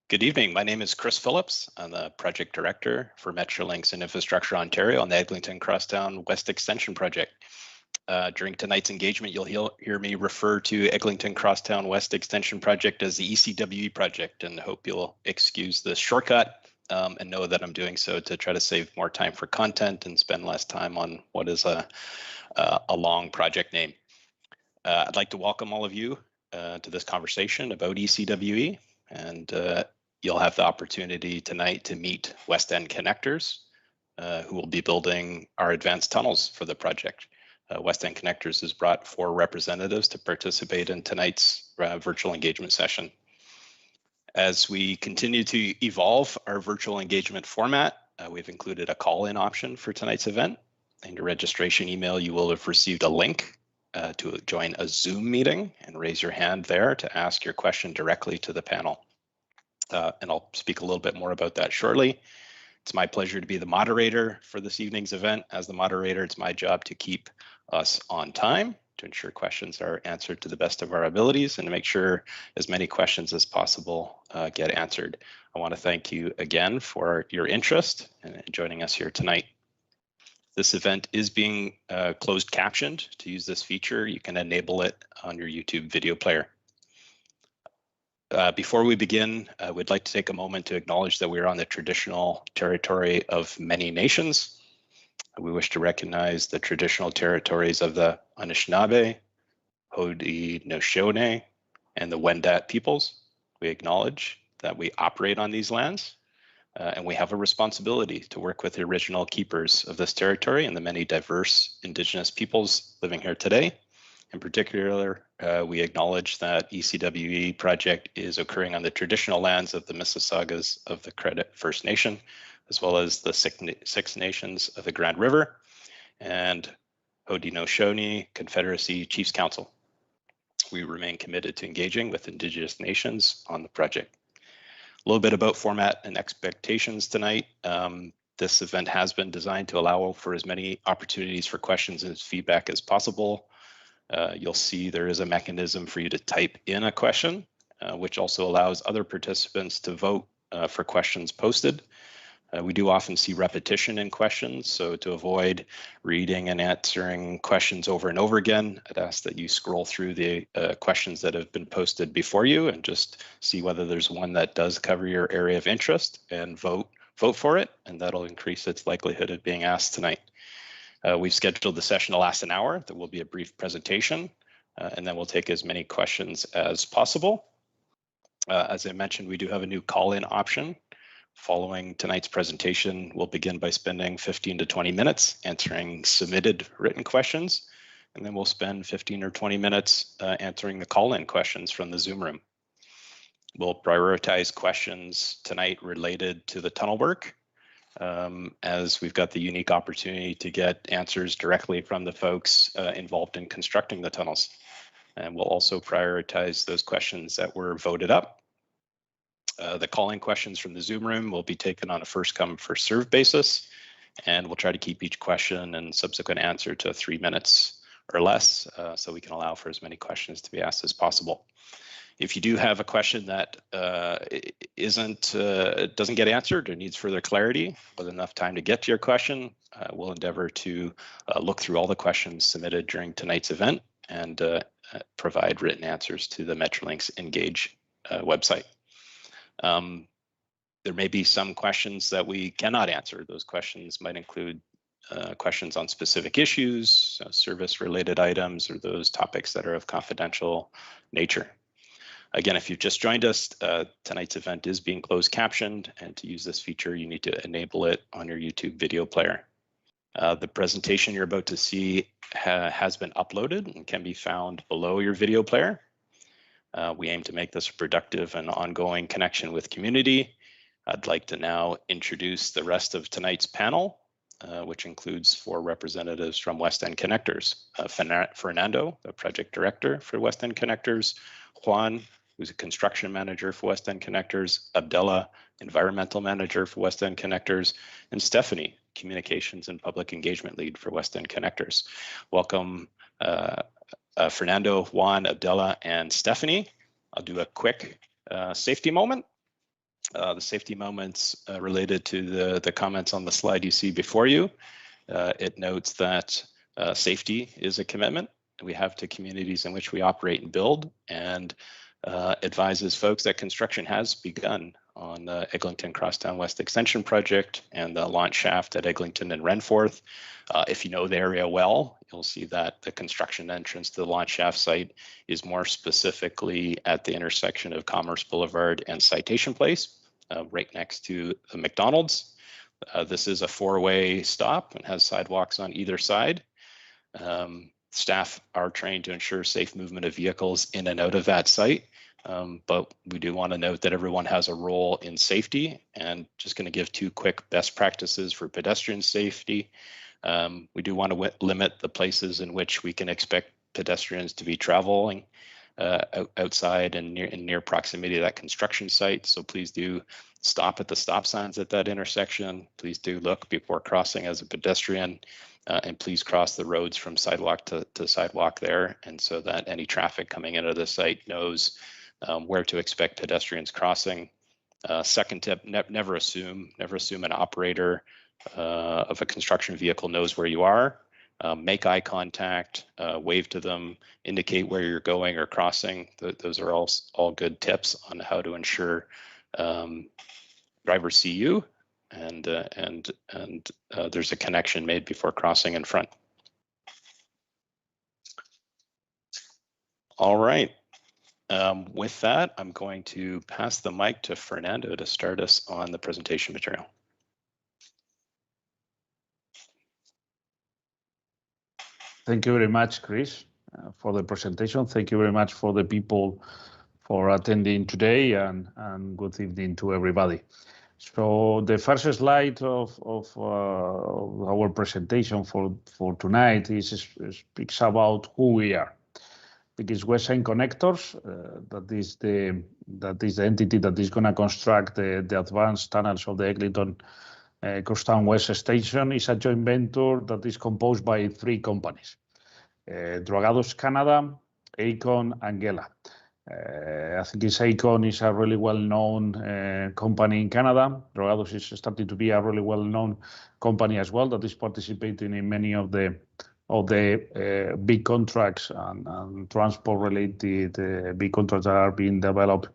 Good evening. My name is Chris Phillips. I'm the project director for Metrolinx and Infrastructure Ontario on the Eglinton Crosstown West Extension project. During tonight's engagement, you'll hear me refer to Eglinton Crosstown West Extension project as the ECWE project, and hope you'll excuse the shortcut and know that I'm doing so to try to save more time for content and spend less time on what is a long project name. I'd like to welcome all of you to this conversation about ECWE, and you'll have the opportunity tonight to meet West End Connectors, who will be building our advanced tunnels for the project. West End Connectors has brought 4 representatives to participate in tonight's virtual engagement session. As we continue to evolve our virtual engagement format, we've included a call-in option for tonight's event. In your registration email, you will have received a link to join a Zoom meeting and raise your hand there to ask your question directly to the panel. And I'll speak a little bit more about that shortly. It's my pleasure to be the moderator for this evening's event. As the moderator, it's my job to keep us on time, to ensure questions are answered to the best of our abilities, and to make sure as many questions as possible get answered. I want to thank you again for your interest in joining us here tonight. This event is being closed captioned. To use this feature, you can enable it on your YouTube video player. Before we begin, we'd like to take a moment to acknowledge that we are on the traditional territory of many nations. We wish to recognize the traditional territories of the Anishinaabe, Haudenosaunee, and the Wendat peoples. We acknowledge that we operate on these lands, and we have a responsibility to work with the original keepers of this territory and the many diverse Indigenous peoples living here today. In particular, we acknowledge that ECWE project is occurring on the traditional lands of the Mississaugas of the Credit First Nation, as well as the Six Nations of the Grand River and Haudenosaunee Confederacy Chiefs Council. We remain committed to engaging with Indigenous nations on the project. A little bit about format and expectations tonight. This event has been designed to allow for as many opportunities for questions and feedback as possible. You'll see there is a mechanism for you to type in a question, which also allows other participants to vote for questions posted. We do often see repetition in questions, so to avoid reading and answering questions over and over again, I'd ask that you scroll through the questions that have been posted before you and just see whether there's one that does cover your area of interest and vote for it, and that'll increase its likelihood of being asked tonight. We've scheduled the session to last an hour. There will be a brief presentation, and then we'll take as many questions as possible. As I mentioned, we do have a new call-in option. Following tonight's presentation, we'll begin by spending 15 to 20 minutes answering submitted written questions, and then we'll spend 15 or 20 minutes answering the call-in questions from the Zoom room. We'll prioritize questions tonight related to the tunnel work, as we've got the unique opportunity to get answers directly from the folks involved in constructing the tunnels. And we'll also prioritize those questions that were voted up. The call-in questions from the Zoom room will be taken on a first-come, first-served basis, and we'll try to keep each question and subsequent answer to 3 minutes or less, so we can allow for as many questions to be asked as possible. If you do have a question that doesn't get answered or needs further clarity with enough time to get to your question, we'll endeavor to look through all the questions submitted during tonight's event and provide written answers to the Metrolinx Engage website. There may be some questions that we cannot answer. Those questions might include questions on specific issues, service-related items, or those topics that are of confidential nature. Again, if you've just joined us, tonight's event is being closed captioned, and to use this feature, you need to enable it on your YouTube video player. The presentation you're about to see has been uploaded and can be found below your video player. We aim to make this a productive and ongoing connection with community. I'd like to now introduce the rest of tonight's panel, which includes 4 representatives from West End Connectors. Fernando, the project director for West End Connectors, Juan, who's a construction manager for West End Connectors, Abdullah, environmental manager for West End Connectors, and Stephanie, communications and public engagement lead for West End Connectors. Welcome, Fernando, Juan, Abdullah, and Stephanie. I'll do a quick safety moment. The safety moments related to the comments on the slide you see before you. It notes that safety is a commitment we have to communities in which we operate and build, and advises folks that construction has begun on the Eglinton Crosstown West Extension Project and the launch shaft at Eglinton and Renforth. If you know the area well, you'll see that the construction entrance to the launch shaft site is more specifically at the intersection of Commerce Boulevard and Citation Place, right next to the McDonald's. This is a four-way stop and has sidewalks on either side. Staff are trained to ensure safe movement of vehicles in and out of that site. But we do want to note that everyone has a role in safety, and just going to give two quick best practices for pedestrian safety. We do want to limit the places in which we can expect pedestrians to be traveling outside and near proximity to that construction site. So please do stop at the stop signs at that intersection. Please do look before crossing as a pedestrian, and please cross the roads from sidewalk to sidewalk there, and so that any traffic coming into the site knows where to expect pedestrians crossing. Second tip, never assume an operator of a construction vehicle knows where you are. Make eye contact, wave to them, indicate where you're going or crossing. Those are all good tips on how to ensure drivers see you and there's a connection made before crossing in front. All right. With that, I'm going to pass the mic to Fernando to start us on the presentation material. Thank you very much, Chris, for the presentation. Thank you very much for the people for attending today, and good evening to everybody. So the first slide of our presentation for tonight speaks about who we are. Because Western Connectors, that is the entity that is going to construct the advanced tunnels of the Eglinton Crosstown West Station, is a joint venture that is composed by three companies: Dragados Canada, Aecon, and Gela. I think Aecon is a really well-known company in Canada. Dragados is starting to be a really well-known company as well, that is participating in many of the big contracts and transport-related big contracts that are being developed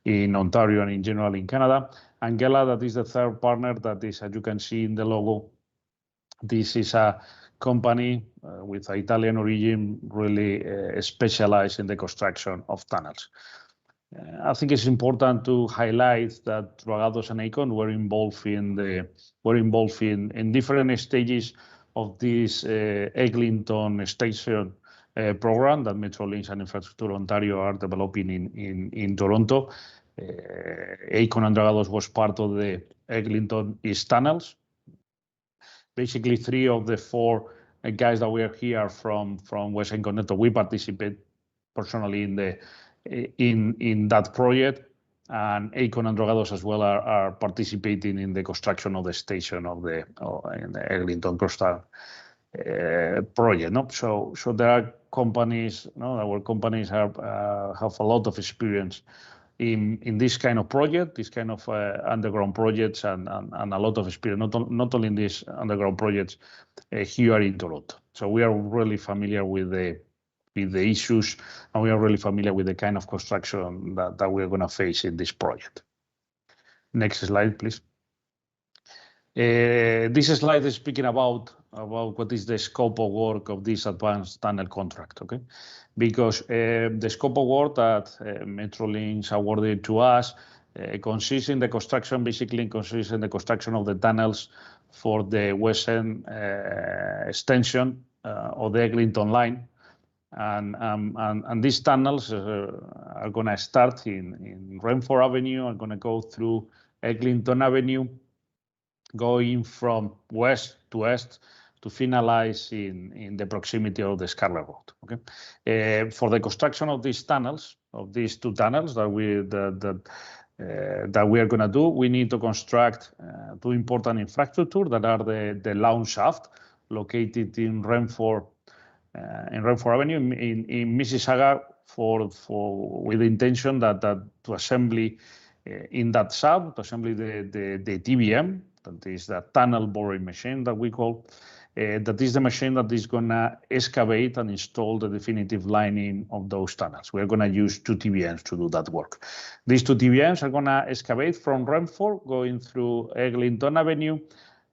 in Ontario and in general in Canada. And Gela, that is the third partner, that is, as you can see in the logo, this is a company with Italian origin, really specialized in the construction of tunnels. I think it's important to highlight that Dragados and Aecon were involved in different stages of this Eglinton station program that Metrolinx and Infrastructure Ontario are developing in Toronto. Aecon and Dragados was part of the Eglinton East Tunnels. Basically, three of the four guys that we are here from Western Connector, we participate personally in that project, and Aecon and Dragados as well are participating in the construction of the station in the Eglinton Crosstown project. No? So there are companies, our companies have a lot of experience in this kind of project, this kind of underground projects, and a lot of experience, not only in these underground projects here in Toronto. So we are really familiar with the issues, and we are really familiar with the kind of construction that we're going to face in this project. Next slide, please. This slide is speaking about what is the scope of work of this advanced tunnel contract, okay? Because the scope of work that Metrolinx awarded to us consists in the construction, basically consists in the construction of the tunnels for the western extension of the Eglinton line. And these tunnels are going to start in Renforth Avenue, are going to go through Eglinton Avenue, going from west to east to finalize in the proximity of the Scarlet Road. Okay, for the construction of these tunnels, of these two tunnels that we are going to do, we need to construct two important infrastructure that are the launch shaft located in Renforth Avenue in Mississauga, with the intention that to assembly in that shaft to assemble the TBM, that is the tunnel boring machine that we call. That is the machine that is going to excavate and install the definitive lining of those tunnels. We're going to use 2 TBMs to do that work. These 2 TBMs are going to excavate from Renford, going through Eglinton Avenue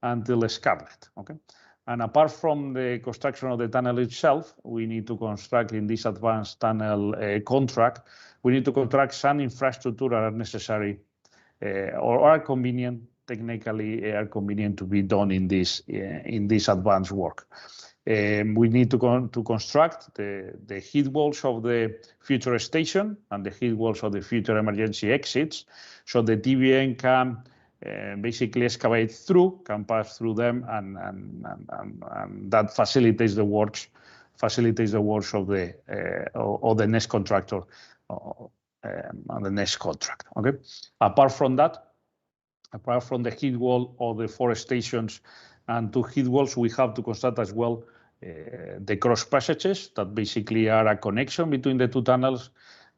until Scarlet. Okay. And apart from the construction of the tunnel itself, we need to construct in this advanced tunnel contract, we need to contract some infrastructure that are necessary or are convenient, technically are convenient to be done in this advanced work. We need to construct the heat walls of the future station and the heat walls of the future emergency exits, so the TBM can basically excavate through, can pass through them, and that facilitates the works of the next contractor on the next contract. Okay. Apart from that, apart from the heat wall of the 4 stations and 2 heat walls, we have to construct as well the cross passages that basically are a connection between the 2 tunnels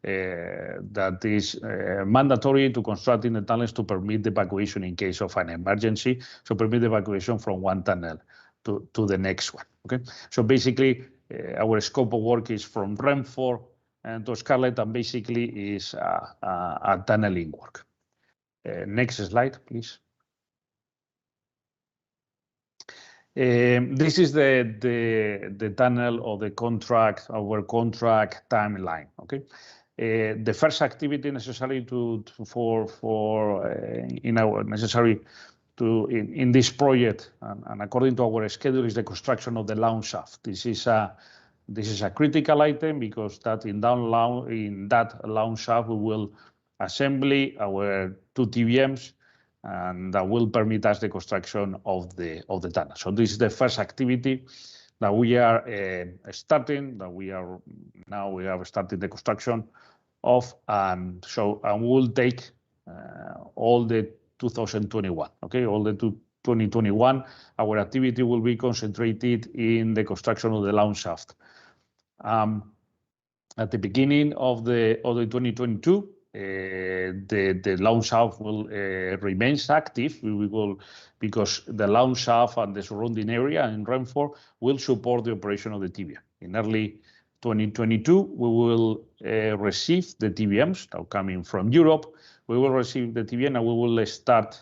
that is mandatory to construct in the tunnels to permit the evacuation in case of an emergency, so permit the evacuation from one tunnel to the next one. Okay, so basically our scope of work is from Renford and to Scarlet, and basically is a tunneling work. Next slide, please. This is the tunnel of the contract, our contract timeline. Okay, the first activity necessary in this project and according to our schedule is the construction of the launch shaft. This is a critical item because that in that launch shaft we will assemble our 2 TBMs, and that will permit us the construction of the tunnel. So this is the first activity that we are starting. We have started the construction of, and we'll take all the 2021. Okay, all the 2021. Our activity will be concentrated in the construction of the launch shaft. At the beginning of the 2022. The launch shaft will remain active. Because the launch shaft and the surrounding area in Renford will support the operation of the TBM. In early 2022, we will receive the TBMs that are coming from Europe. We will receive the TBM and we will start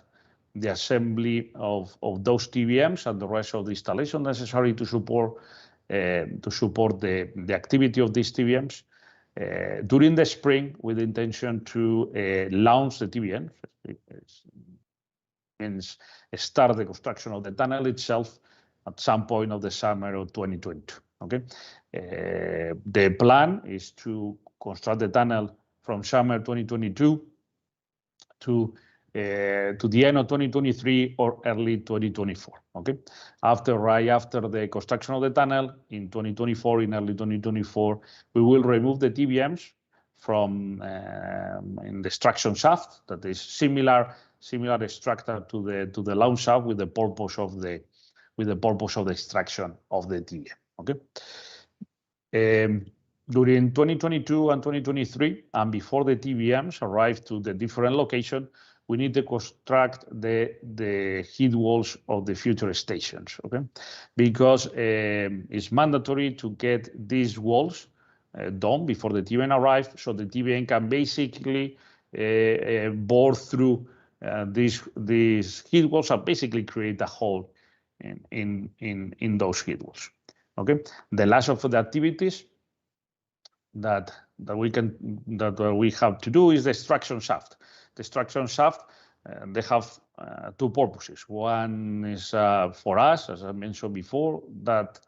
the assembly of those TBMs and the rest of the installation necessary to support the activity of these TBMs. During the spring, with the intention to launch the TBM, means start the construction of the tunnel itself at some point of the summer of 2022. Okay, the plan is to construct the tunnel from summer 2022 to the end of 2023 or early 2024. Okay, right after the construction of the tunnel in 2024, in early 2024, we will remove the TBMs from in the extraction shaft that is similar structure to the launch shaft with the purpose of the extraction of the TBM. Okay. During 2022 and 2023, and before the TBMs arrive to the different location, we need to construct the heat walls of the future stations, okay? Because it's mandatory to get these walls done before the TBM arrives, so the TBM can basically bore through these heat walls and basically create a hole in those heat walls. Okay, the last of the activities that we have to do is the extraction shaft. The extraction shaft, they have 2 purposes. One is for us, as I mentioned before, that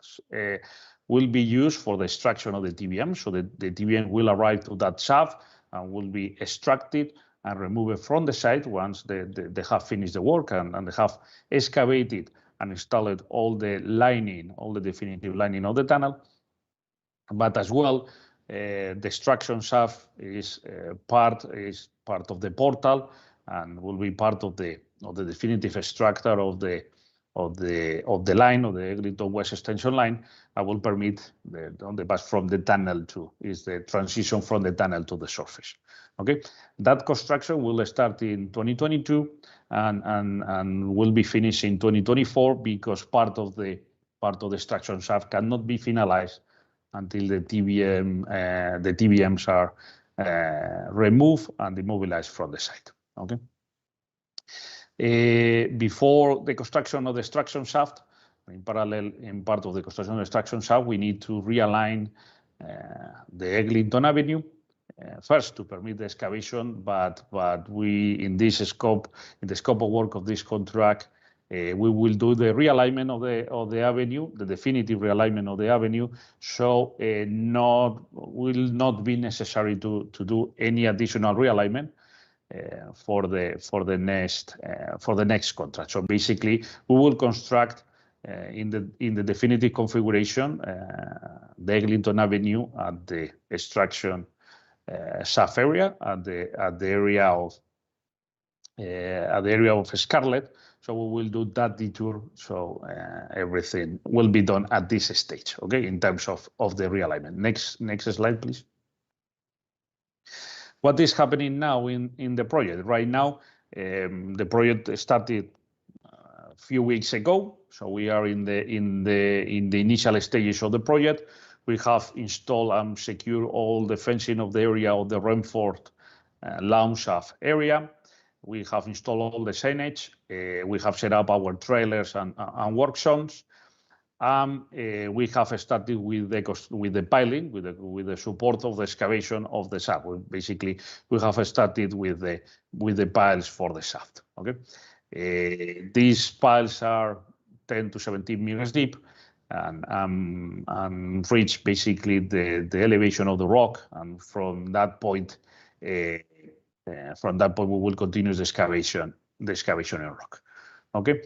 will be used for the extraction of the TBM. So the TBM will arrive to that shaft and will be extracted and removed from the site once they have finished the work and they have excavated and installed all the lining, all the definitive lining of the tunnel. But as well, the extraction shaft is part of the portal and will be part of the definitive structure of the the line, of the Eglinton West Extension line, and will permit the pass from the tunnel to the transition from the tunnel to the surface. Okay, that construction will start in 2022 and will be finished in 2024 because part of the extraction shaft cannot be finalized until the TBMs are removed and immobilized from the site. Okay. Before the construction of the extraction shaft, in parallel, in part of the construction of the extraction shaft, we need to realign the Eglinton Avenue first to permit the excavation, but we in the scope of work of this contract, we will do the realignment of the avenue, the definitive realignment of the avenue, so will not be necessary to do any additional realignment for the next contract. So basically, we will construct in the definitive configuration the Eglinton Avenue at the extraction shaft area at the area of Scarlet. So we will do that detour. So everything will be done at this stage. Okay, in terms of the realignment. Next slide, please. What is happening now in the project? Right now, the project started a few weeks ago. So we are in the initial stages of the project. We have installed and secured all the fencing of the area of the reinforced launch shaft area. We have installed all the signage. We have set up our trailers and work zones. We have started with the piling, with the support of the excavation of the shaft. Basically, we have started with the piles for the shaft. Okay, these piles are 10 to 17 meters deep and reach basically the elevation of the rock. And from that point, we will continue the excavation in rock. Okay.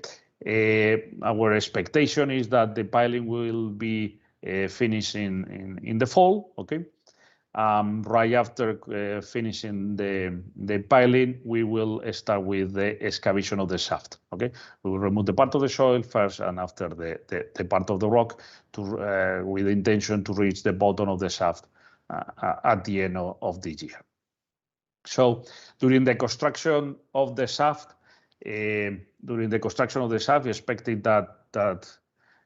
Our expectation is that the piling will be finished in the fall. Okay. Right after finishing the piling, we will start with the excavation of the shaft. Okay, we will remove the part of the soil first, and after the part of the rock, with the intention to reach the bottom of the shaft at the end of the year. So during the construction of the shaft, we expected that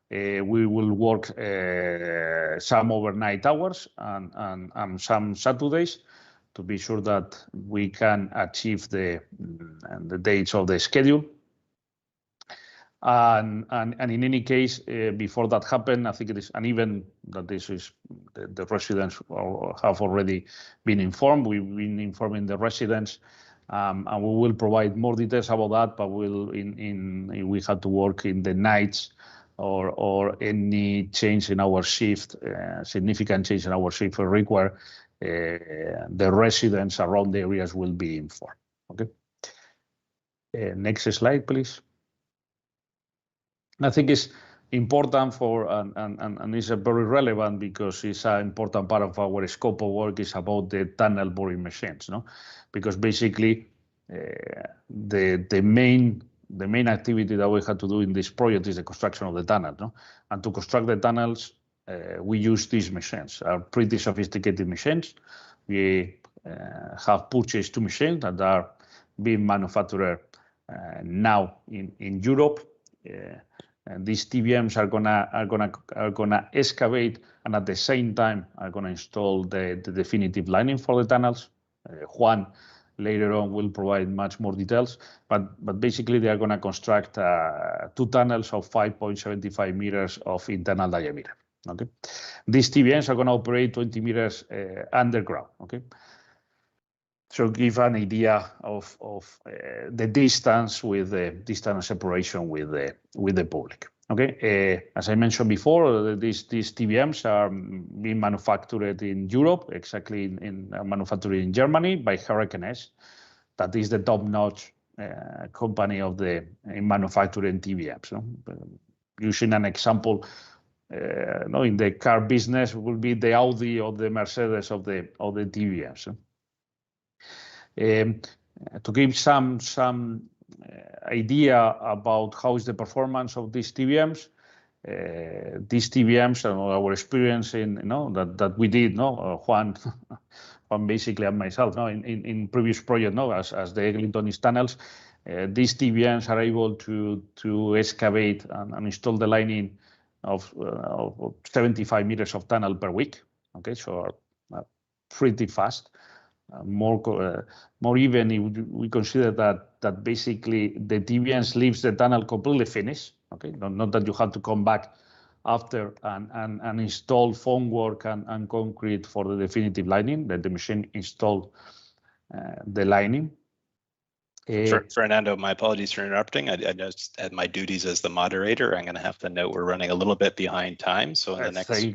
we will work some overnight hours and some Saturdays to be sure that we can achieve the dates of the schedule. And in any case, before that happened, I think it is uneven that this is the residents have already been informed. We've been informing the residents, and we will provide more details about that. But we had to work in the nights or any change in our shift, significant change in our shift will require the residents around the areas will be informed. Okay. Next slide, please. I think it's important and it's very relevant because it's an important part of our scope of work is about the tunnel boring machines, no? Because basically the main activity that we had to do in this project is the construction of the tunnel, no? And to construct the tunnels, we use these machines, are pretty sophisticated machines. We have purchased 2 machines that are being manufactured now in Europe. And these TBMs are gonna excavate and at the same time are gonna install the definitive lining for the tunnels. Juan later on will provide much more details, but basically they are gonna construct 2 tunnels of 5.75 meters of internal diameter. Okay, these TBMs are gonna operate 20 meters underground. Okay. So give an idea of the distance with the distance separation with the public. Okay, as I mentioned before, these TBMs are being manufactured in Europe, exactly manufactured in Germany by Hurricanes. That is the top-notch company in manufacturing TBMs. No? Using an example, in the car business will be the Audi or the Mercedes of the TBMs. To give some idea about how is the performance of these TVMs. These TVMs and our experience in that we did Juan basically and myself in previous project as the Eglinton East tunnels, these TVMs are able to excavate and install the lining of 75 meters of tunnel per week. Okay, so pretty fast. More even if we consider that basically the TVMs leaves the tunnel completely finished. Okay, not that you have to come back after and install formwork and concrete for the definitive lining. That the machine install the lining. Fernando, my apologies for interrupting. I just had my duties as the moderator. I'm going to have to note we're running a little bit behind time. So in the next few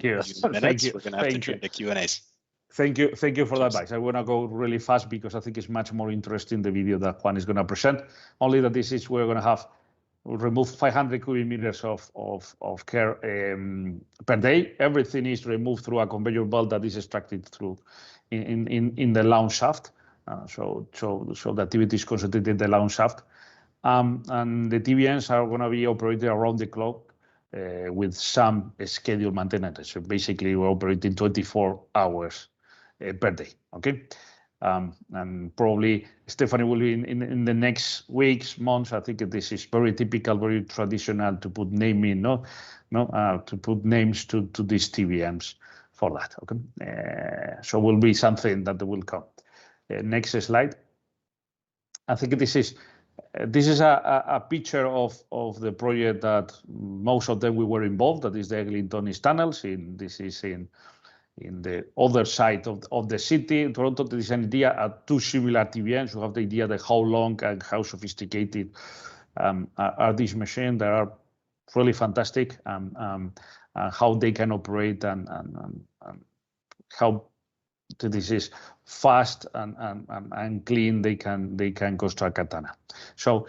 minutes, we're going to have to turn to Q&As. Thank you for the advice. I want to go really fast because I think it's much more interesting the video that Juan is going to present. Only that this is we're going to remove 500 cubic meters of care per day. Everything is removed through a conveyor belt that is extracted through in the launch shaft. So the activity is concentrated in the launch shaft, and the TVMs are going to be operated around the clock with some scheduled maintenance. So basically, we're operating 24 hours per day. Okay. And probably Stephanie will be in the next weeks, months. I think this is very typical, very traditional to put naming, to put names to these TVMs for that. Okay, so will be something that will come. Next slide. I think this is a picture of the project that most of them we were involved. That is the Eglinton East tunnels. This is in the other side of the city. In Toronto, there is an idea at two similar TVMs. You have the idea that how long and how sophisticated are these machines. They are really fantastic, how they can operate and how this is fast and clean. They can construct a tunnel. So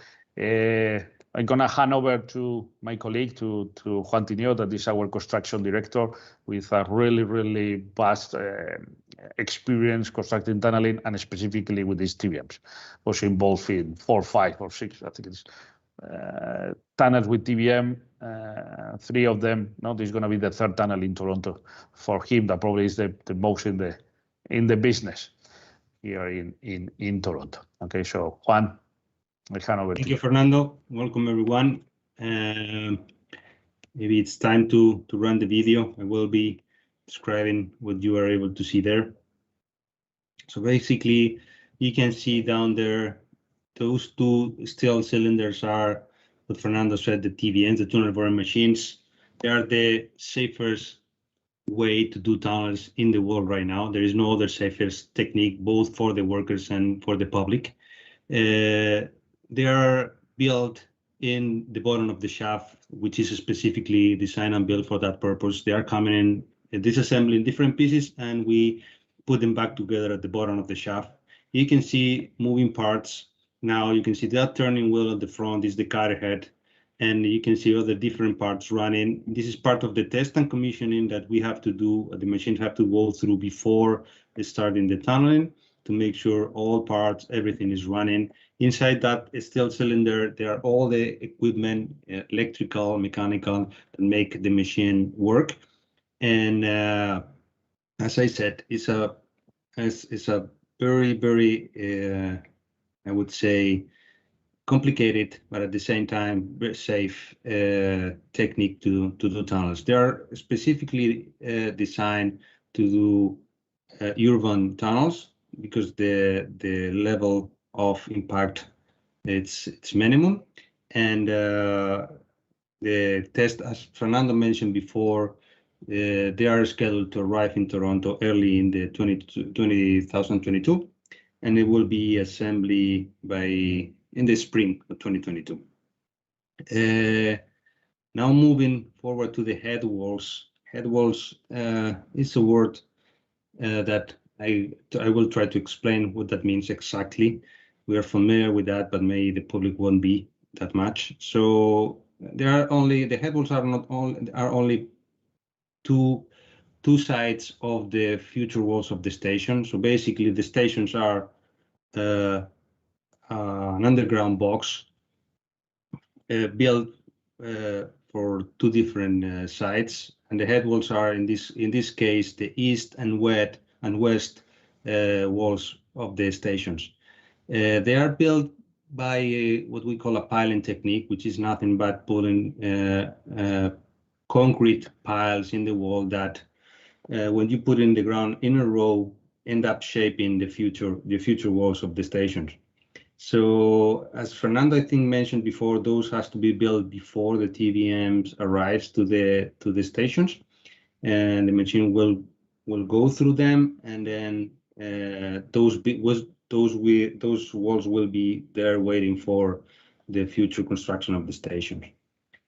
I'm going to hand over to my colleague, to Juan Tineo, that is our construction director with a really vast experience constructing tunneling and specifically with these TVMs. Was involved in 4, 5, or 6, I think it's tunnels with TVM. 3 of them. Now this is going to be the 3rd tunnel in Toronto for him. That probably is the most in the business here in Toronto. Okay, so Juan, I hand over to you. Thank you, Fernando. Welcome, everyone. Maybe it's time to run the video. I will be describing what you are able to see there. So basically, you can see down there, those 2 steel cylinders are what Fernando said, the TVMs, the tunnel boring machines. They are the safest way to do tunnels in the world right now. There is no other safest technique, both for the workers and for the public. They are built in the bottom of the shaft, which is specifically designed and built for that purpose. They are coming in disassembled in different pieces, and we put them back together at the bottom of the shaft. You can see moving parts. Now you can see that turning wheel at the front is the cutter head, and you can see other different parts running. This is part of the test and commissioning that we have to do, the machines have to go through before starting the tunneling to make sure all parts, everything is running. Inside that steel cylinder, there are all the equipment, electrical, mechanical, that make the machine work. And as I said, it's a very, I would say, complicated, but at the same time, very safe technique to do tunnels. They are specifically designed to do urban tunnels because the level of impact it's minimum, and the test, as Fernando mentioned before, they are scheduled to arrive in Toronto early in the 2022, and it will be assembly in the spring of 2022. Now moving forward to the head walls. Head walls is a word that I will try to explain what that means exactly. We are familiar with that, but maybe the public won't be that much. So the head walls are only two sides of the future walls of the station. So basically, the stations are an underground box built for two different sites, and the head walls are in this case the east and west walls of the stations. They are built by what we call a piling technique, which is nothing but putting concrete piles in the wall that, when you put in the ground in a row, end up shaping the future walls of the stations. So as Fernando, I think, mentioned before, those has to be built before the TVMs arrives to the stations, and the machine will go through them, and then those walls will be there waiting for the future construction of the station.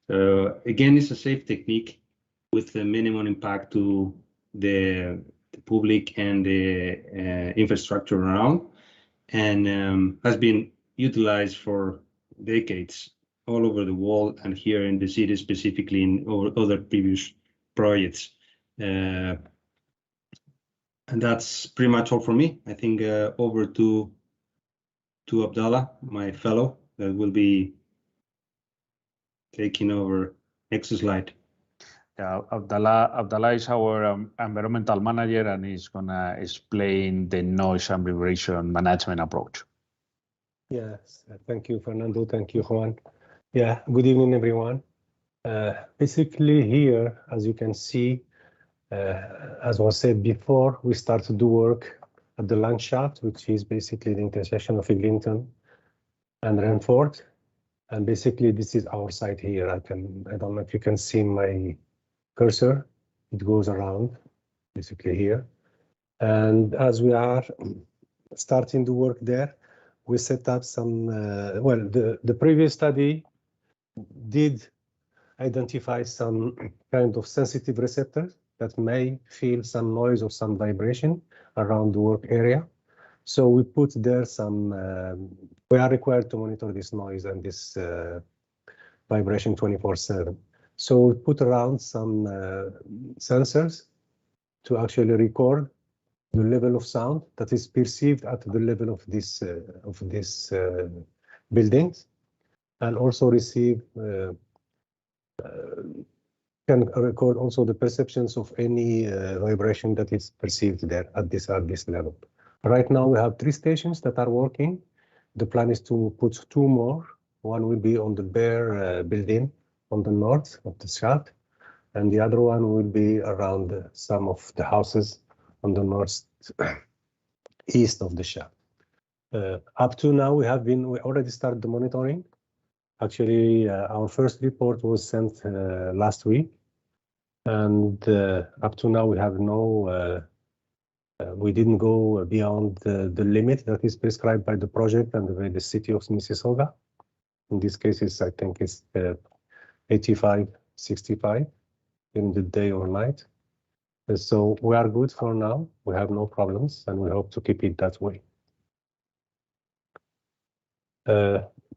Again, it's a safe technique with a minimum impact to the public and the infrastructure around, and has been utilized for decades all over the world and here in the city, specifically in other previous projects. And that's pretty much all for me. I think over to Abdallah, my fellow, that will be taking over. Next slide. Yeah, Abdallah is our environmental manager, and he's gonna explain the noise and vibration management approach. Yes, thank you, Fernando. Thank you, Juan. Yeah, good evening, everyone. Basically here, as you can see, as was said before, we start to do work at the land shaft, which is basically the intersection of Eglinton and Renford. And basically, this is our site here. I don't know if you can see my cursor. It goes around, basically here. And as we are starting to work there, we set up some, well, the previous study did identify some kind of sensitive receptors that may feel some noise or some vibration around the work area. So we put there some, we are required to monitor this noise and this vibration 24/7. So we put around some sensors to actually record the level of sound that is perceived at the level of this buildings, and also receive can record also the perceptions of any vibration that is perceived there at this level. Right now we have 3 stations that are working. The plan is to put 2 more. One will be on the bare building on the north of the shaft, and the other one will be around some of the houses on the north east of the shaft. Up to now, we already started the monitoring. Actually, our first report was sent last week, and up to now we have no. We didn't go beyond the limit that is prescribed by the project and by the city of Mississauga. In this case, I think it's 85, 65 in the day or night. So we are good for now. We have no problems, and we hope to keep it that way.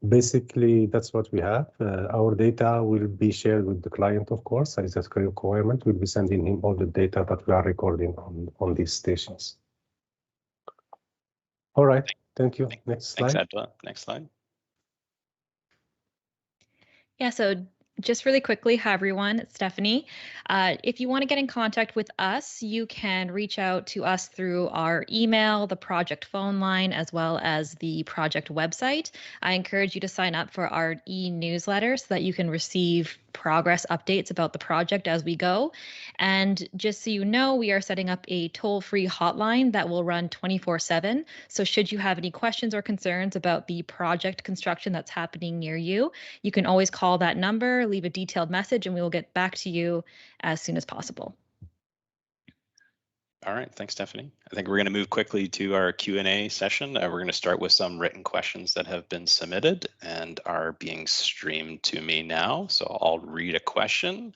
Basically, that's what we have. Our data will be shared with the client, of course, as a requirement. We'll be sending him all the data that we are recording on these stations. All right, thank you. Next slide. Thanks, Abdullah. Next slide. Yeah, so just really quickly, hi everyone, it's Stephanie. If you want to get in contact with us, you can reach out to us through our email, the project phone line, as well as the project website. I encourage you to sign up for our e-newsletter so that you can receive progress updates about the project as we go. And just so you know, we are setting up a toll-free hotline that will run 24/7. So should you have any questions or concerns about the project construction that's happening near you, you can always call that number, leave a detailed message, and we will get back to you as soon as possible. All right, thanks, Stephanie. I think we're going to move quickly to our Q&A session. We're going to start with some written questions that have been submitted and are being streamed to me now. So I'll read a question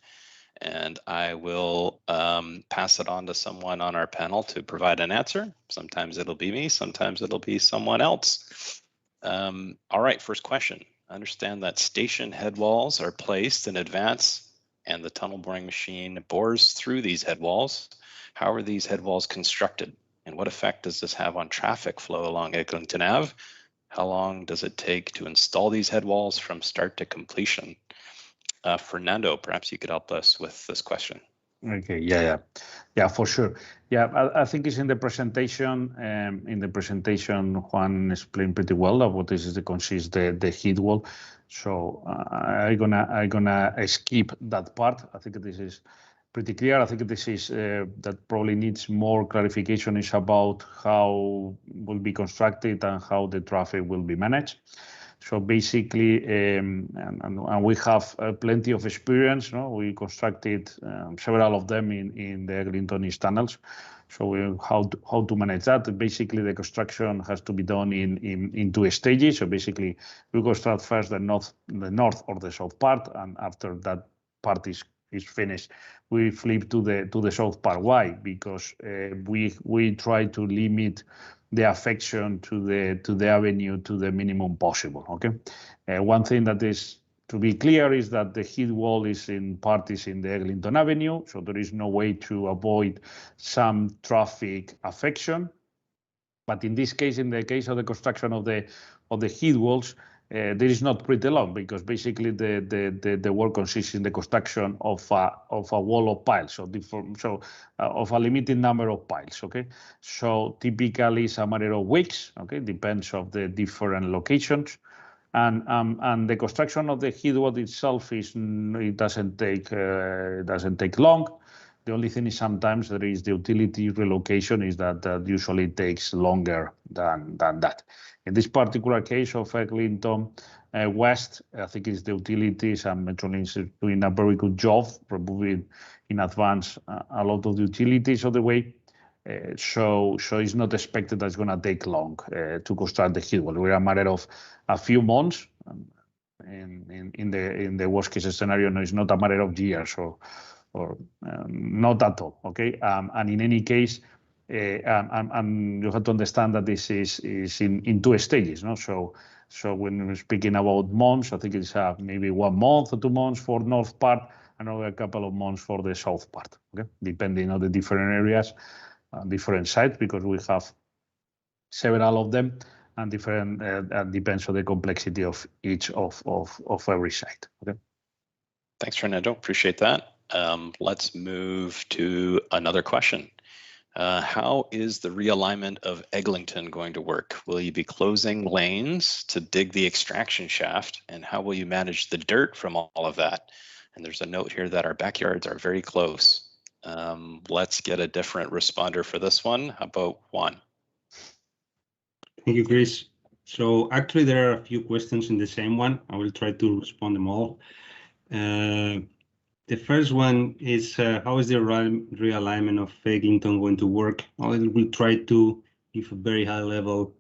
and I will pass it on to someone on our panel to provide an answer. Sometimes it'll be me, sometimes it'll be someone else. All right, first question. I understand that station head walls are placed in advance and the tunnel boring machine bores through these head walls. How are these head walls constructed, and what effect does this have on traffic flow along Eglinton Ave? How long does it take to install these head walls from start to completion? Fernando, perhaps you could help us with this question. Okay, yeah, for sure. Yeah, I think it's in the presentation. Juan explained pretty well of what is the heat wall. So I'm gonna skip that part. I think this is pretty clear. I think this is that probably needs more clarification is about how will be constructed and how the traffic will be managed. So basically, and we have plenty of experience. No? We constructed several of them in the Eglinton East tunnels. So how to manage that? Basically, the construction has to be done in 2 stages. So basically, we construct first the north or the south part, and after that part is finished, we flip to the south part. Why? Because we try to limit the affection to the avenue to the minimum possible. Okay, one thing that is to be clear is that the heat wall is in the Eglinton Avenue, so there is no way to avoid some traffic affection. But in this case, in the case of the construction of the heat walls, there is not pretty long, because basically the work consists in the construction of a wall of piles, of a limited number of piles. Okay, so typically it's a matter of weeks. Okay, depends of the different locations, and the construction of the heat wall itself doesn't take long. The only thing is sometimes there is the utility relocation is that usually takes longer than that. In this particular case of Eglinton West, I think it's the utilities, and Metrolinx is doing a very good job removing in advance a lot of the utilities of the way. So it's not expected that it's going to take long to construct the heat wall. We're a matter of a few months. In the worst case scenario, no, it's not a matter of years or not at all. Okay, and in any case, and you have to understand that this is in 2 stages. No, so when we're speaking about months, I think it's maybe 1 month or 2 months for north part, another a couple of months for the south part. Okay, depending on the different areas, different sites, because we have several of them, and different depends on the complexity of each of every site. Okay. Thanks, Fernando. Appreciate that. Let's move to another question. How is the realignment of Eglinton going to work? Will you be closing lanes to dig the extraction shaft? And how will you manage the dirt from all of that? And there's a note here that our backyards are very close. Let's get a different responder for this one. How about Juan? Thank you, Chris. So actually, there are a few questions in the same one. I will try to respond them all. The first one is, how is the realignment of Eglinton going to work? I will try to give a very high level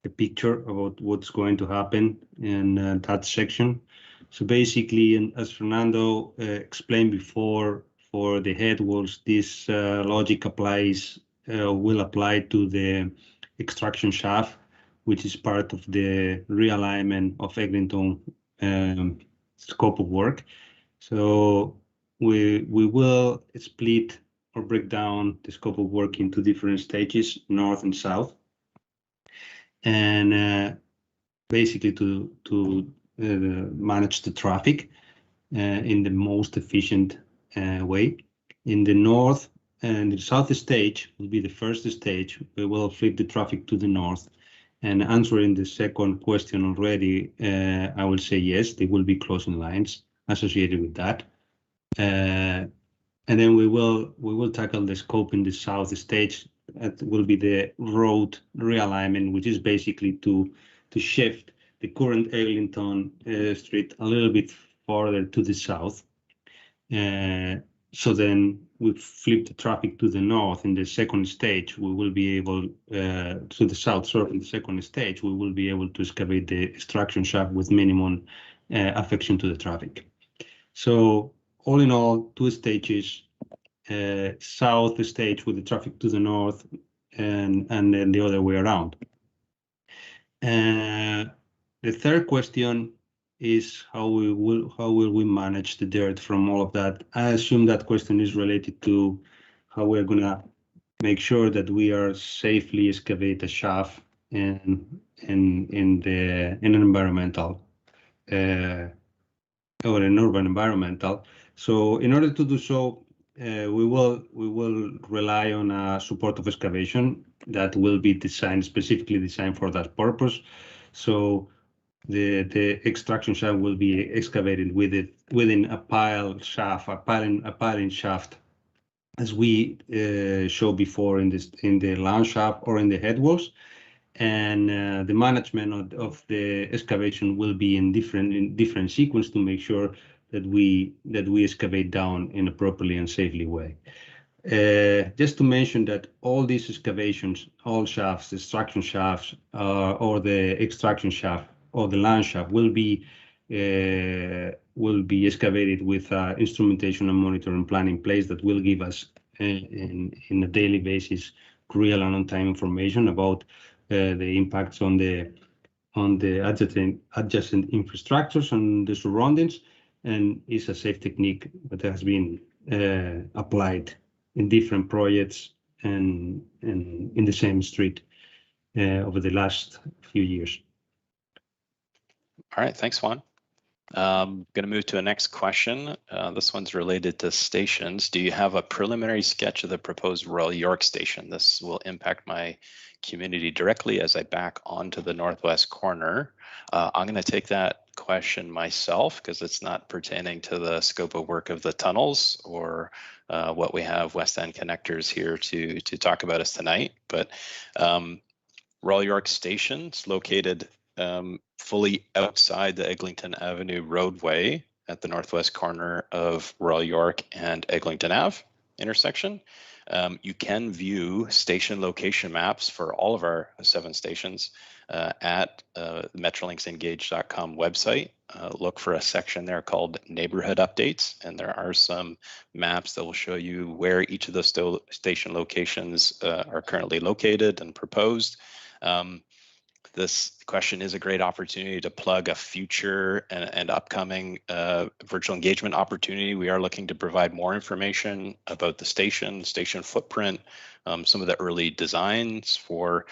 a picture about what's going to happen in that section. So basically, and as Fernando explained before, for the head walls, this logic will apply to the extraction shaft, which is part of the realignment of Eglinton scope of work. So we will split or break down the scope of work into different stages, north and south, and basically to manage the traffic in the most efficient way. In the north and the south stage will be the first stage. We will flip the traffic to the north. And answering the second question already, I will say yes, there will be closing lines associated with that. And then we will tackle the scope in the south stage. That will be the road realignment, which is basically to shift the current Eglinton street a little bit further to the south. So then we flip the traffic to the north. In the second stage, we will be able to the south. Sorry, in the second stage, we will be able to excavate the extraction shaft with minimum affection to the traffic. So all in all, 2 stages, south stage with the traffic to the north, and then the other way around. The third question is how will we manage the dirt from all of that? I assume that question is related to how we're gonna make sure that we are safely excavate the shaft in an environmental or an urban environmental. So in order to do so, we will rely on a support of excavation that will be specifically designed for that purpose. So the extraction shaft will be excavated within a piling shaft, as we showed before in the land shaft or in the headwalls. And the management of the excavation will be in different sequence to make sure that we excavate down in a properly and safely way. Just to mention that all these excavations, all shafts, extraction shafts, or the extraction shaft or the land shaft will be excavated with instrumentation and monitoring plan in place that will give us in a daily basis real and on-time information about the impacts on the adjacent infrastructures and the surroundings, and is a safe technique that has been applied in different projects and in the same street over the last few years. All right, thanks, Juan. Going to move to a next question. This one's related to stations. Do you have a preliminary sketch of the proposed Royal York station? This will impact my community directly as I back onto the northwest corner. I'm going to take that question myself because it's not pertaining to the scope of work of the tunnels or what we have West End connectors here to talk about us tonight. But Royal York Station is located fully outside the Eglinton Avenue roadway at the northwest corner of Royal York and Eglinton Ave intersection. You can view station location maps for all of our 7 stations at metrolinxengage.com website. Look for a section there called Neighborhood Updates, and there are some maps that will show you where each of the station locations are currently located and proposed. This question is a great opportunity to plug a future and upcoming virtual engagement opportunity. We are looking to provide more information about the station footprint, some of the early designs for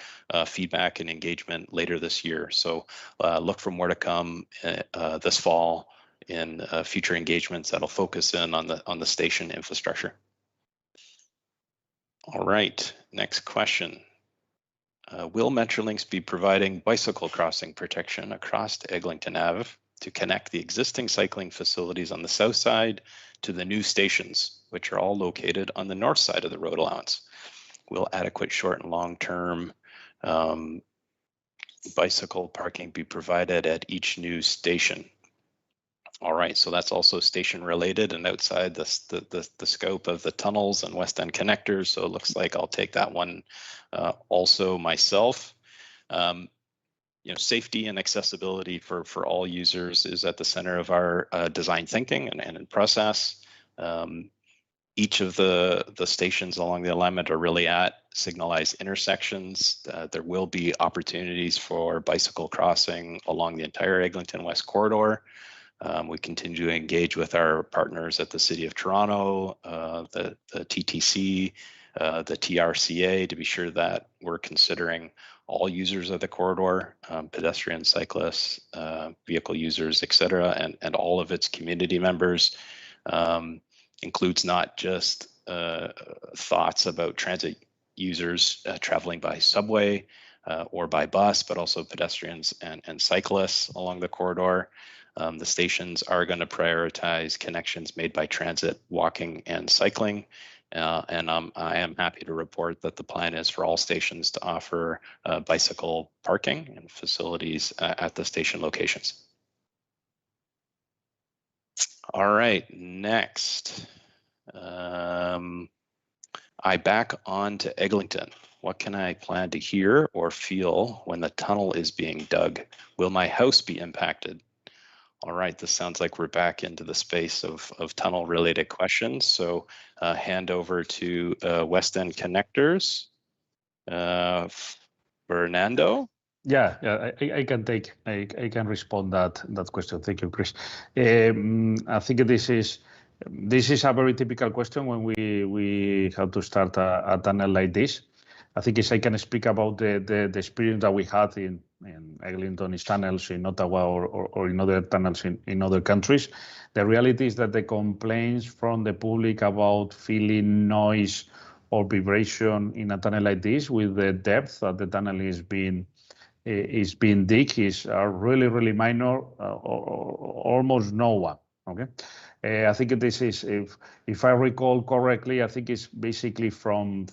feedback and engagement later this year. So look for more to come this fall in future engagements that'll focus in on the station infrastructure. All right, next question. Will Metrolinx be providing bicycle crossing protection across Eglinton Ave to connect the existing cycling facilities on the south side to the new stations, which are all located on the north side of the road allowance? Will adequate short and long-term bicycle parking be provided at each new station? All right, so that's also station related and outside the scope of the tunnels and West End connectors. So it looks like I'll take that one also myself. Safety and accessibility for all users is at the center of our design thinking and process. Each of the stations along the alignment are really at signalized intersections. There will be opportunities for bicycle crossing along the entire Eglinton West corridor. We continue to engage with our partners at the City of Toronto, the TTC, the TRCA to be sure that we're considering all users of the corridor, pedestrians, cyclists, vehicle users, et cetera, and all of its community members. Includes not just thoughts about transit users traveling by subway or by bus, but also pedestrians and cyclists along the corridor. The stations are going to prioritize connections made by transit, walking, and cycling. And I am happy to report that the plan is for all stations to offer bicycle parking and facilities at the station locations. All right, next. I back on to Eglinton. What can I plan to hear or feel when the tunnel is being dug? Will my house be impacted? All right, this sounds like we're back into the space of tunnel related questions. So hand over to West End Connectors. Fernando? Yeah, I can respond that question. Thank you, Chris. I think this is a very typical question when we have to start a tunnel like this. I think I can speak about the experience that we had in Eglinton tunnels in Ottawa or in other tunnels in other countries. The reality is that the complaints from the public about feeling noise or vibration in a tunnel like this, with the depth that the tunnel is being dig, are really minor, or almost no one. Okay. I think this is, if I recall correctly, I think it's basically from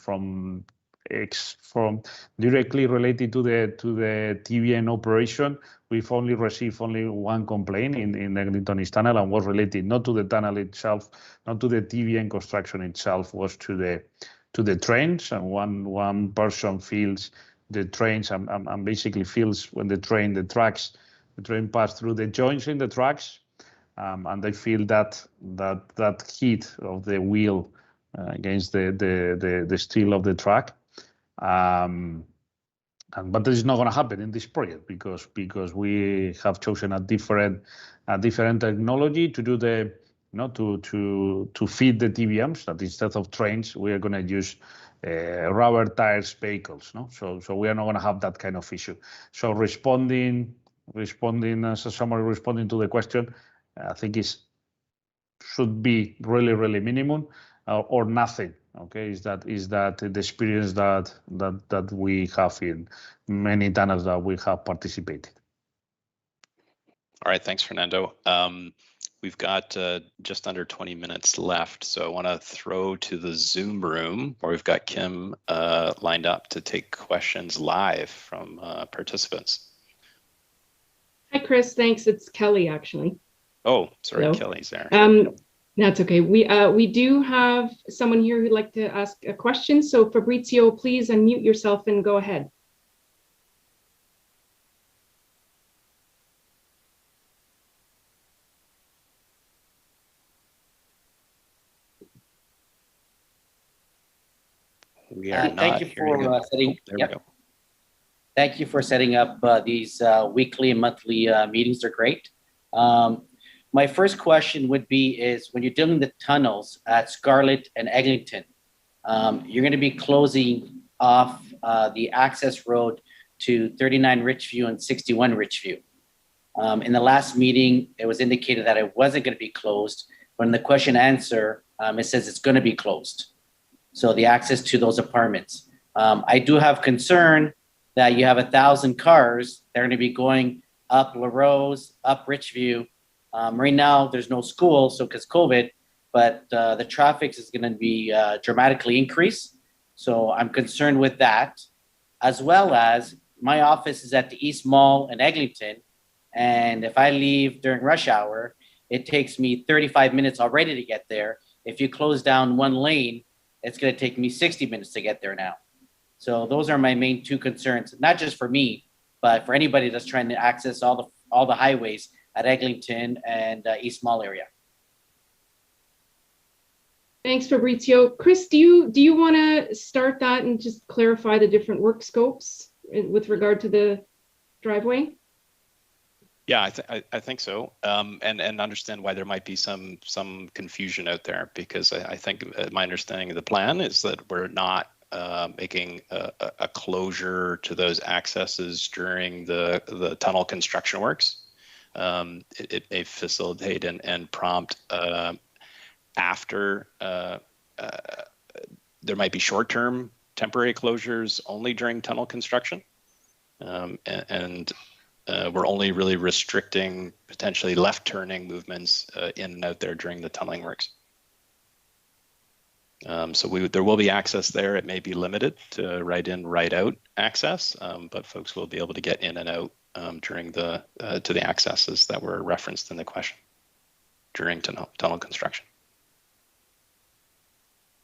directly related to the TVN operation. We've only received one complaint in Eglinton East Tunnel, and was related not to the tunnel itself, not to the TVN construction itself, was to the trains. And one person feels the trains and basically feels when the train pass through the joints in the tracks, and they feel that heat of the wheel against the steel of the track. But this is not going to happen in this project because we have chosen a different technology to do to feed the TBMs. That instead of trains, we are going to use rubber tires vehicles. No, so we are not going to have that kind of issue. So responding as a summary, responding to the question, I think should be really minimum or nothing. Okay, is that the experience that we have in many tunnels that we have participated. All right, thanks, Fernando. We've got just under 20 minutes left, so I want to throw to the Zoom room where we've got Kim lined up to take questions live from participants. Hi, Chris. Thanks. It's Kelly, actually. Oh, sorry, Hello. Kelly's there. That's okay. We do have someone here who'd like to ask a question. So Fabrizio, please unmute yourself and go ahead. We are not thank you for setting. There we go. Thank you for setting up these weekly and monthly meetings. They're great. My first question would be is when you're doing the tunnels at Scarlett and Eglinton, you're going to be closing off the access road to 39 Richview and 61 Richview. In the last meeting, it was indicated that it wasn't going to be closed, but in the question answer, it says it's going to be closed. So the access to those apartments. I do have concern that you have 1,000 cars that are going to be going up La Rose, up Richview. Right now, there's no school, so because COVID, but the traffic is going to be dramatically increased. So I'm concerned with that, as well as my office is at the East Mall in Eglinton. And if I leave during rush hour, it takes me 35 minutes already to get there. If you close down one lane, it's going to take me 60 minutes to get there now. So those are my main two concerns, not just for me, but for anybody that's trying to access all the highways at Eglinton and East Mall area. Thanks, Fabrizio. Chris, do you want to start that and just clarify the different work scopes with regard to the driveway? Yeah, I think so, and understand why there might be some confusion out there, because I think my understanding of the plan is that we're not making a closure to those accesses during the tunnel construction works. It may facilitate and prompt after. There might be short-term temporary closures only during tunnel construction, and we're only really restricting potentially left-turning movements in and out there during the tunneling works. So there will be access there. It may be limited to right in, right out access, but folks will be able to get in and out during to the accesses that were referenced in the question during tunnel construction.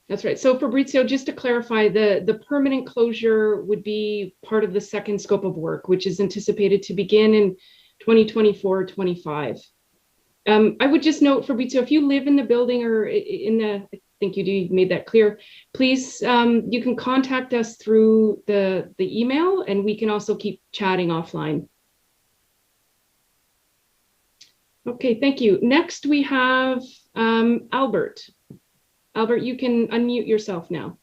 That's right. So Fabrizio, just to clarify, the permanent closure would be part of the second scope of work, which is anticipated to begin in 2024-25. I would just note, Fabrizio, if you live in the building or I think you made that clear, please, you can contact us through the email, and we can also keep chatting offline. Okay, thank you. Next, we have Albert. Albert, you can unmute yourself now.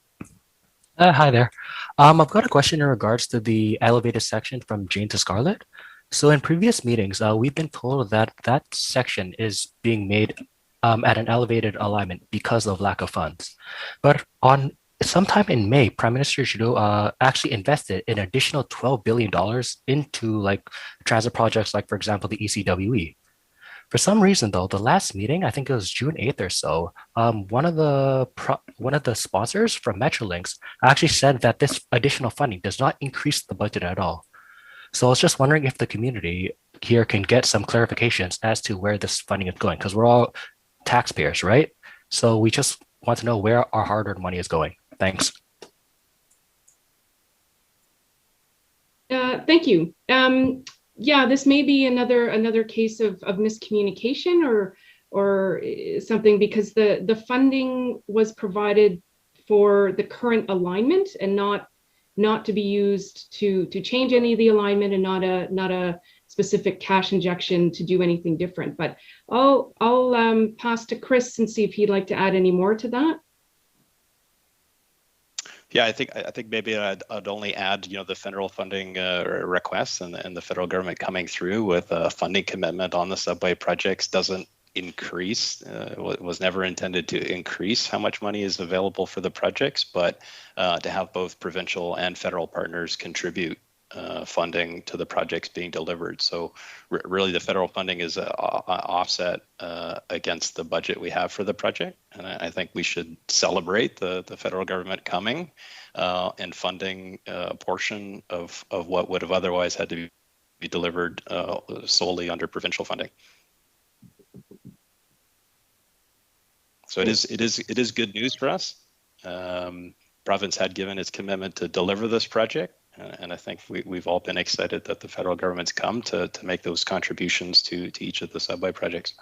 Hi there. I've got a question in regards to the elevated section from Jane to Scarlet. So in previous meetings, we've been told that that section is being made at an elevated alignment because of lack of funds. But on sometime in May, Prime Minister Trudeau actually invested an additional $12 billion into like transit projects, like for example, the ECWE. For some reason, though, the last meeting, I think it was June 8th or so, one of the sponsors from Metrolinx actually said that this additional funding does not increase the budget at all. So I was just wondering if the community here can get some clarifications as to where this funding is going, because we're all taxpayers, right? So we just want to know where our hard-earned money is going. Thanks. Thank you. Yeah, this may be another case of miscommunication or something, because the funding was provided for the current alignment and not to be used to change any of the alignment, and not a specific cash injection to do anything different. But I'll pass to Chris and see if he'd like to add any more to that. Yeah, I think maybe I'd only add, the federal funding requests and the federal government coming through with a funding commitment on the subway projects doesn't increase, was never intended to increase how much money is available for the projects, but to have both provincial and federal partners contribute funding to the projects being delivered. So really the federal funding is offset against the budget we have for the project. And I think we should celebrate the federal government coming and funding a portion of what would have otherwise had to be delivered solely under provincial funding. So it is good news for us. Province had given its commitment to deliver this project. And I think we've all been excited that the federal government's come to make those contributions to each of the subway projects.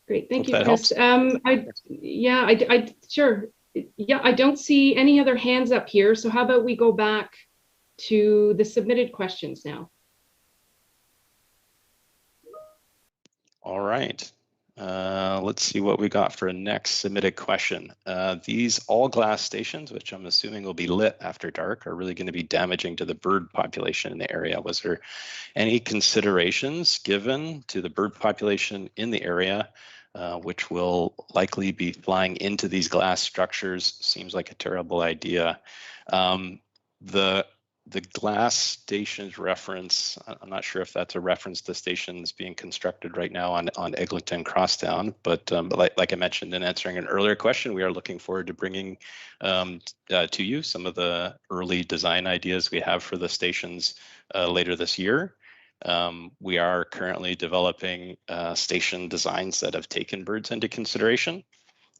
Great, thank you, Chris. Sure. Yeah, I don't see any other hands up here. So how about we go back to the submitted questions now? All right. Let's see what we got for a next submitted question. These all glass stations, which I'm assuming will be lit after dark, are really going to be damaging to the bird population in the area. Was there any considerations given to the bird population in the area, which will likely be flying into these glass structures? Seems like a terrible idea. The glass stations reference, I'm not sure if that's a reference to stations being constructed right now on Eglinton Crosstown, but like I mentioned in answering an earlier question, we are looking forward to bringing to you some of the early design ideas we have for the stations later this year. We are currently developing station designs that have taken birds into consideration.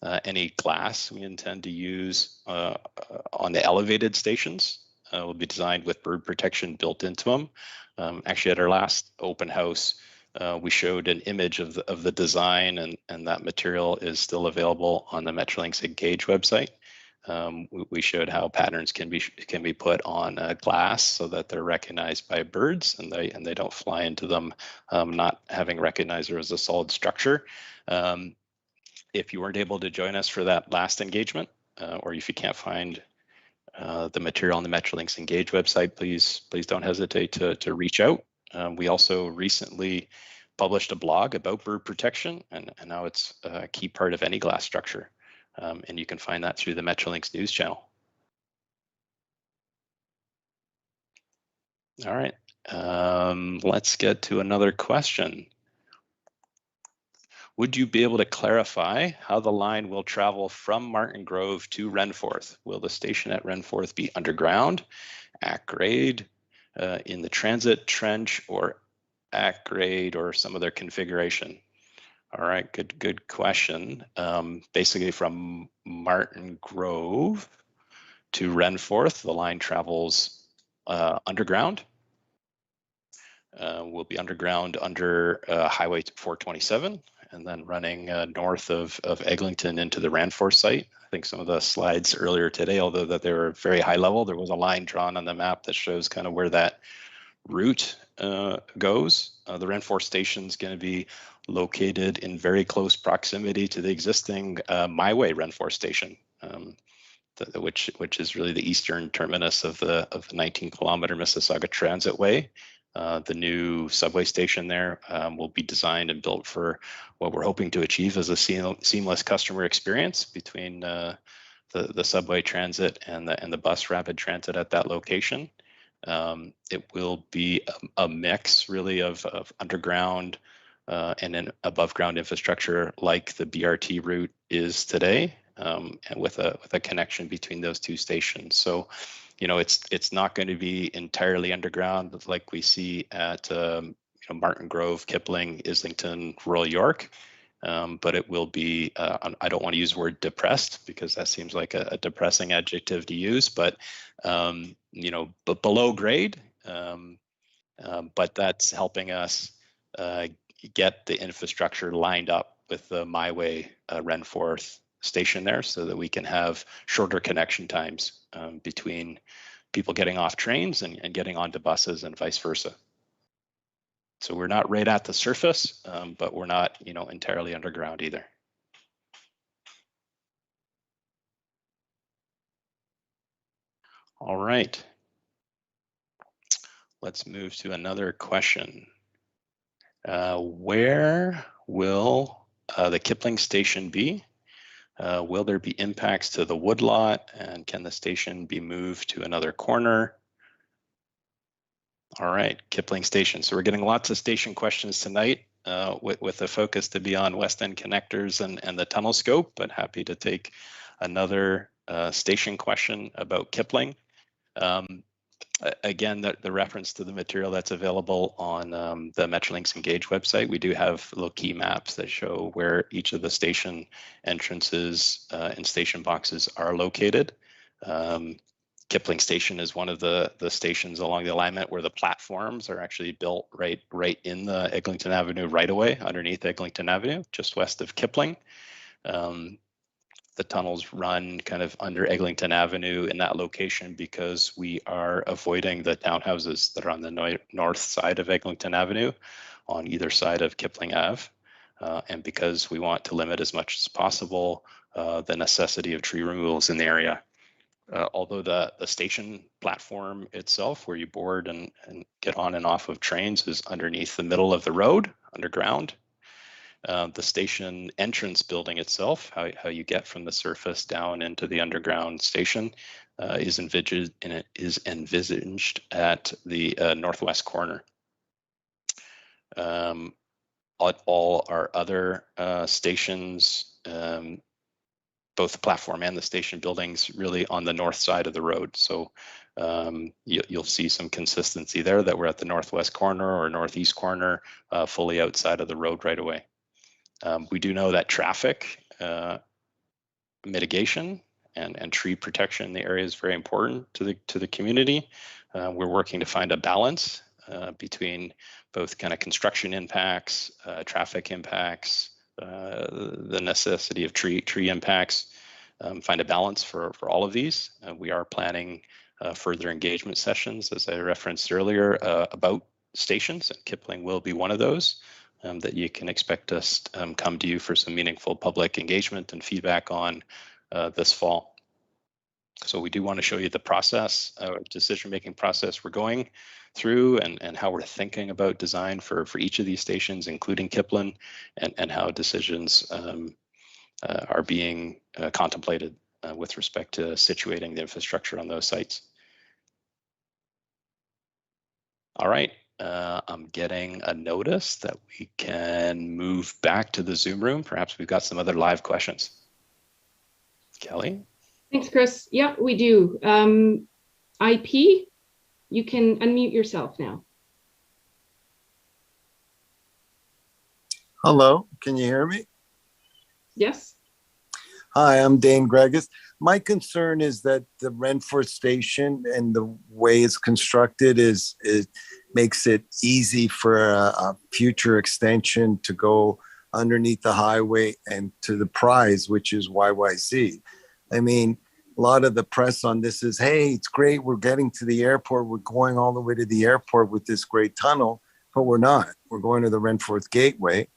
Any glass we intend to use on the elevated stations will be designed with bird protection built into them. Actually, at our last open house, we showed an image of the design, and that material is still available on the Metrolinx Engage website. We showed how patterns can be put on glass so that they're recognized by birds and they don't fly into them, not having recognized there as a solid structure. If you weren't able to join us for that last engagement, or if you can't find the material on the Metrolinx Engage website, please don't hesitate to reach out. We also recently published a blog about bird protection, and now it's a key part of any glass structure. And you can find that through the Metrolinx news channel. All right, let's get to another question. Would you be able to clarify how the line will travel from Martin Grove to Renforth? Will the station at Renforth be underground, at grade, in the transit trench, or at grade, or some other configuration? All right, good question. Basically from Martin Grove to Renforth, the line travels underground. Will be underground under Highway 427. And then running north of Eglinton into the Renforth site. I think some of the slides earlier today, although that they were very high level, there was a line drawn on the map that shows kind of where that route goes. The Renforth station is going to be located in very close proximity to the existing MyWay Renforce station, which is really the eastern terminus of the 19-kilometer Mississauga Transit Way. The new subway station there will be designed and built for what we're hoping to achieve as a seamless customer experience between the subway transit and the bus rapid transit at that location. It will be a mix really of underground and an above ground infrastructure like the BRT route is today, and with a connection between those two stations. So, you know, it's not going to be entirely underground like we see at Martin Grove, Kipling, Islington, Royal York. But it will be, I don't want to use the word depressed because that seems like a depressing adjective to use, but, you know, but below grade. But that's helping us get the infrastructure lined up with the MyWay Renforth station there so that we can have shorter connection times between people getting off trains and getting onto buses and vice versa. So we're not right at the surface, but we're not, you know, entirely underground either. All right. Let's move to another question. Where will the Kipling station be? Will there be impacts to the woodlot, and can the station be moved to another corner? All right, Kipling Station. So we're getting lots of station questions tonight with a focus to be on West End connectors and the tunnel scope, but happy to take another station question about Kipling. Again, the reference to the material that's available on the Metrolinx Engage website. We do have little key maps that show where each of the station entrances and station boxes are located. Kipling Station is one of the stations along the alignment where the platforms are actually built right in the Eglinton Avenue right away, underneath Eglinton Avenue, just west of Kipling. The tunnels run kind of under Eglinton Avenue in that location because we are avoiding the townhouses that are on the north side of Eglinton Avenue on either side of Kipling Ave. And because we want to limit as much as possible the necessity of tree removals in the area. Although the station platform itself, where you board and get on and off of trains, is underneath the middle of the road, underground. The station entrance building itself, how you get from the surface down into the underground station, is envisaged at the northwest corner. All our other stations, both the platform and the station buildings, really on the north side of the road. So you'll see some consistency there that we're at the northwest corner or northeast corner, fully outside of the road right away. We do know that traffic mitigation and tree protection in the area is very important to the community. We're working to find a balance between both kind of construction impacts, traffic impacts, the necessity of tree impacts, find a balance for all of these. We are planning further engagement sessions, as I referenced earlier, about stations, and Kipling will be one of those that you can expect us come to you for some meaningful public engagement and feedback on this fall. So we do want to show you the process, decision-making process we're going through, and how we're thinking about design for each of these stations, including Kipling, and how decisions are being contemplated with respect to situating the infrastructure on those sites. All right, I'm getting a notice that we can move back to the Zoom room. Perhaps we've got some other live questions. Kelly? Thanks, Chris. Yeah, we do. IP, you can unmute yourself now. Hello, can you hear me? Yes. Hi, I'm Dane Gregus. My concern is that the Renforth station and the way it's constructed it makes it easy for a future extension to go underneath the highway and to the prize, which is YYZ. I mean, a lot of the press on this is, hey, it's great, we're getting to the airport, we're going all the way to the airport with this great tunnel, but we're not. We're going to the Renforth Gateway.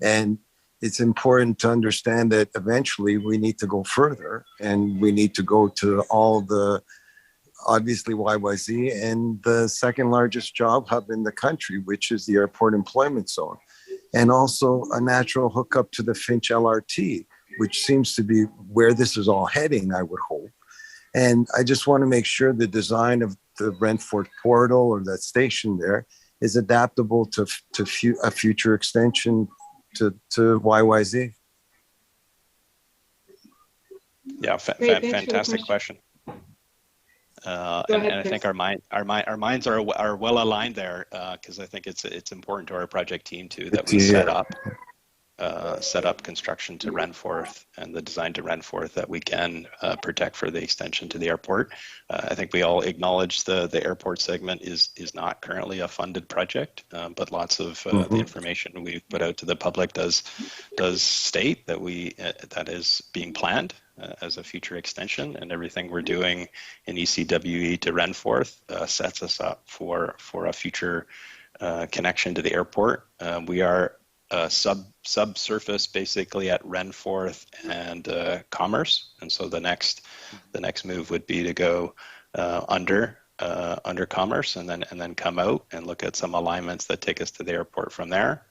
And it's important to understand that eventually we need to go further, and we need to go to all the, obviously YYZ, and the second largest job hub in the country, which is the airport employment zone, and also a natural hookup to the Finch LRT, which seems to be where this is all heading, I would hope. And I just want to make sure the design of the Renfort portal or that station there is adaptable to a future extension to YYZ. Yeah, fantastic question. And I think our minds are well aligned there, because I think it's important to our project team too that we set up construction to Renforth and the design to Renforth that we can protect for the extension to the airport. I think we all acknowledge the airport segment is not currently a funded project, but lots of the information we've put out to the public does state that that is being planned as a future extension, and everything we're doing in ECWE to Renforth sets us up for a future connection to the airport. We are subsurface basically at Renforth and Commerce, and so the next move would be to go under Commerce and then come out and look at some alignments that take us to the airport from there.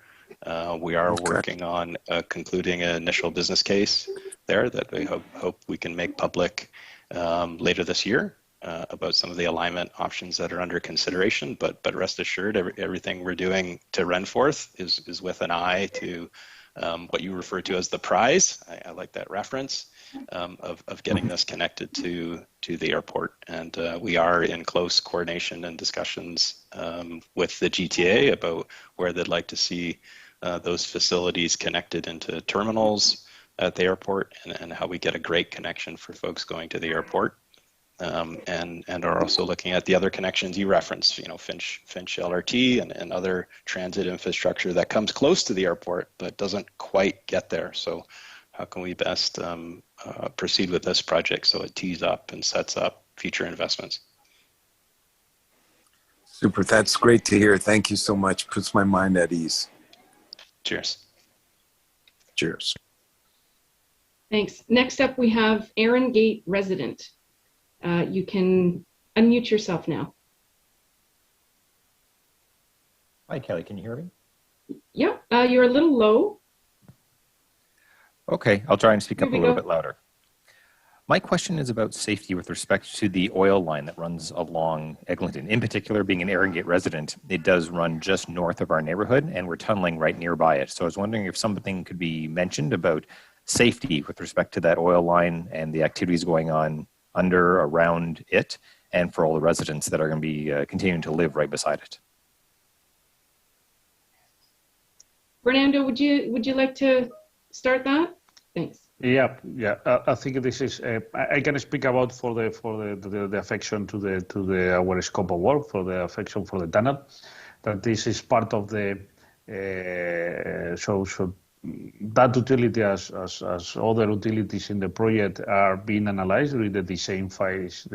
We are working on concluding an initial business case there that we hope we can make public later this year. About some of the alignment options that are under consideration, but rest assured, everything we're doing to Renforth is with an eye to what you refer to as the prize. I like that reference of getting this connected to the airport, and we are in close coordination and discussions with the GTA about where they'd like to see those facilities connected into terminals at the airport, and how we get a great connection for folks going to the airport. And are also looking at the other connections you referenced, Finch LRT and other transit infrastructure that comes close to the airport but doesn't quite get there. So how can we best proceed with this project so it tees up and sets up future investments? Super, that's great to hear. Thank you so much. Puts my mind at ease. Cheers. Cheers. Thanks. Next up, we have Aaron Gate, resident. You can unmute yourself now. Hi, Kelly. Can you hear me? Yeah, you're a little low. Okay, I'll try and speak up a little bit louder. My question is about safety with respect to the oil line that runs along Eglinton. In particular, being an Aaron Gate resident, it does run just north of our neighborhood, and we're tunneling right nearby it. So I was wondering if something could be mentioned about safety with respect to that oil line and the activities going on under, around it, and for all the residents that are going to be continuing to live right beside it. Fernando, would you like to start that? Thanks. Yeah. I think this is. I can speak about for the affection to our scope of work, for the affection for the tunnel. That this is part of the so that utility as other utilities in the project are being analyzed during the design phase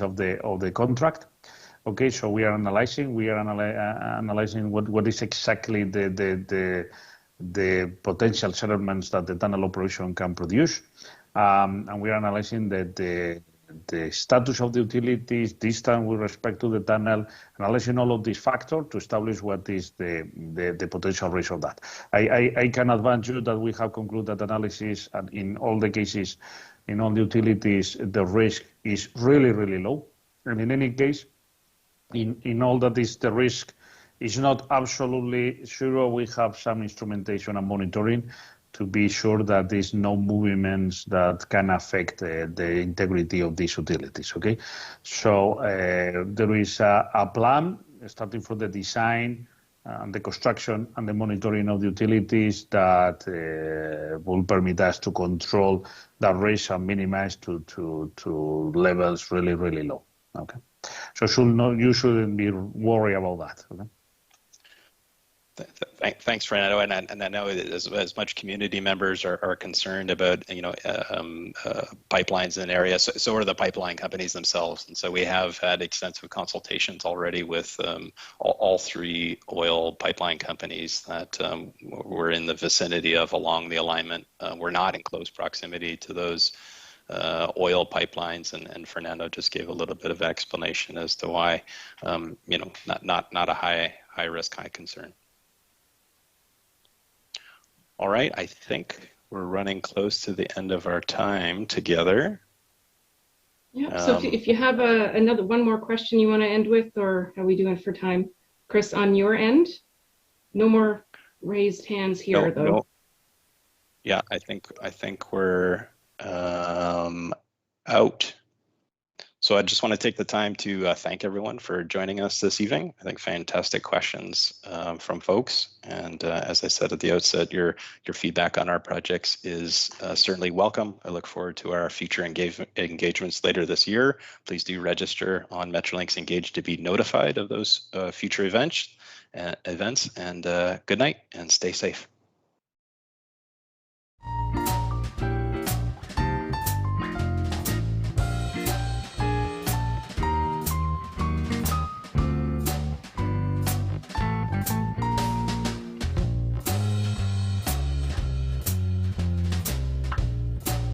of the contract. Okay, so we are analyzing what is exactly the potential settlements that the tunnel operation can produce, and we are analyzing the status of the utilities, distance with respect to the tunnel, analyzing all of these factors to establish what is the potential risk of that. I can advance you that we have concluded that analysis, and in all the cases, in all the utilities, the risk is really, really low. And in any case, in all that is the risk is not absolutely zero. We have some instrumentation and monitoring to be sure that there's no movements that can affect the integrity of these utilities, okay? So there is a plan starting from the design and the construction and the monitoring of the utilities that will permit us to control that risk and minimize to levels really, really low, okay? So you shouldn't be worried about that, okay? Thanks, Fernando. And I know as much community members are concerned about pipelines in an area, so are the pipeline companies themselves. And so we have had extensive consultations already with all three oil pipeline companies that we're in the vicinity of along the alignment. We're not in close proximity to those oil pipelines, and Fernando just gave a little bit of explanation as to why, not a high risk, high concern. All right, I think we're running close to the end of our time together. Yeah, so if you have one more question you want to end with, or how are we doing for time? Chris, on your end? No more raised hands here, though. No. Yeah, I think we're out. So I just want to take the time to thank everyone for joining us this evening. I think fantastic questions from folks. And as I said at the outset, your feedback on our projects is certainly welcome. I look forward to our future engagements later this year. Please do register on Metrolinx Engage to be notified of those future events. And good night and stay safe.